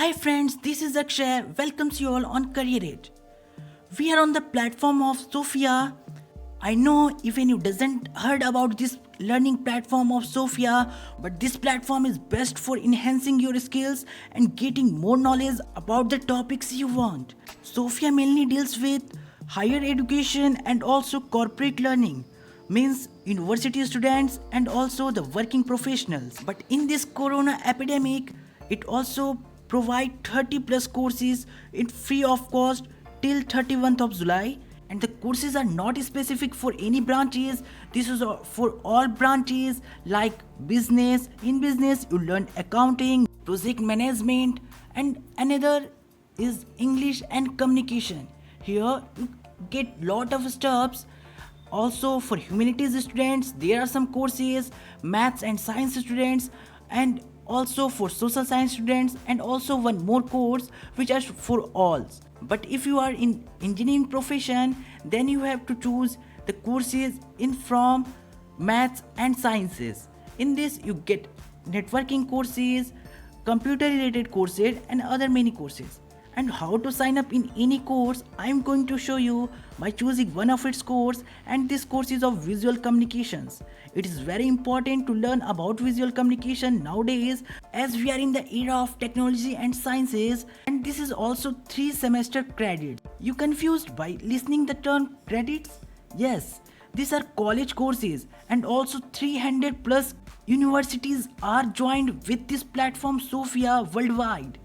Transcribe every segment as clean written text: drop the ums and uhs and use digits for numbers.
Hi friends, this is Akshay. Welcomes you all on Career Edge. We are on the platform of Sophia. I know even you doesn't heard about this learning platform of Sophia, but this platform is best for enhancing your skills and getting more knowledge about the topics you want. Sophia mainly deals with higher education and also corporate learning, means university students and also the working professionals. But in this corona epidemic, it also provide 30 plus courses in free of cost till 31st of July, and the courses are not specific for any branches. This is for all branches like business. In business you learn accounting, project management, and another is English and communication. Here you get lot of stuffs. Also for humanities students there are some courses, maths and science students, and also for social science students, and also one more course which are for all. But if you are in engineering profession, then you have to choose the courses in from maths and sciences. In this you get networking courses, computer related courses, and other many courses. And how to sign up in any course, I am going to show you by choosing one of its course, and this course is of visual communications. It is very important to learn about visual communication nowadays, as we are in the era of technology and sciences, and this is also 3 semester credits. You confused by listening the term credits? Yes, these are college courses, and also 300 plus universities are joined with this platform Sophia worldwide.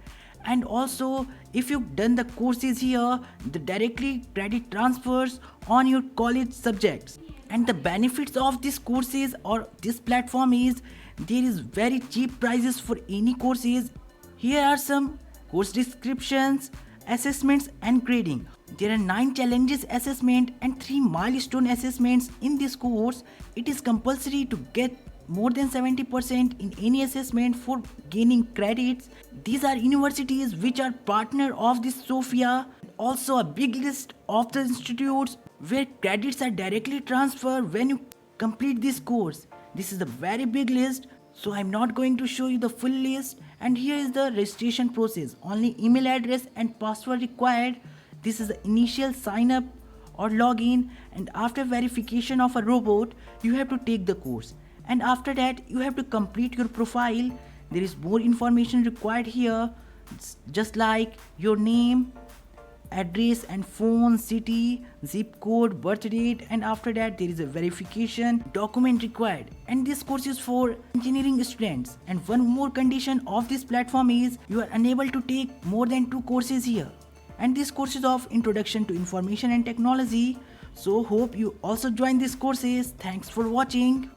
And also if you've done the courses here, the directly credit transfers on your college subjects. And the benefits of these courses or this platform is there is very cheap prices for any courses. Here are some course descriptions, assessments and grading. There are 9 challenges assessment and 3 milestone assessments in this course. It is compulsory to get more than 70% in any assessment for gaining credits. These are universities which are partner of this Sophia. Also a big list of the institutes where credits are directly transferred when you complete this course. This is a very big list, so I'm not going to show you the full list. And here is the registration process. Only email address and password required. This is the initial sign up or login, and after verification of a robot you have to take the course, and after that you have to complete your profile. There is more information required here. It's just like your name, address and phone, city, zip code, birth date, and after that there is a verification document required. And this course is for engineering students. And one more condition of this platform is you are unable to take more than 2 courses here. And this course is of introduction to information and technology. So hope you also join these courses. Thanks for watching.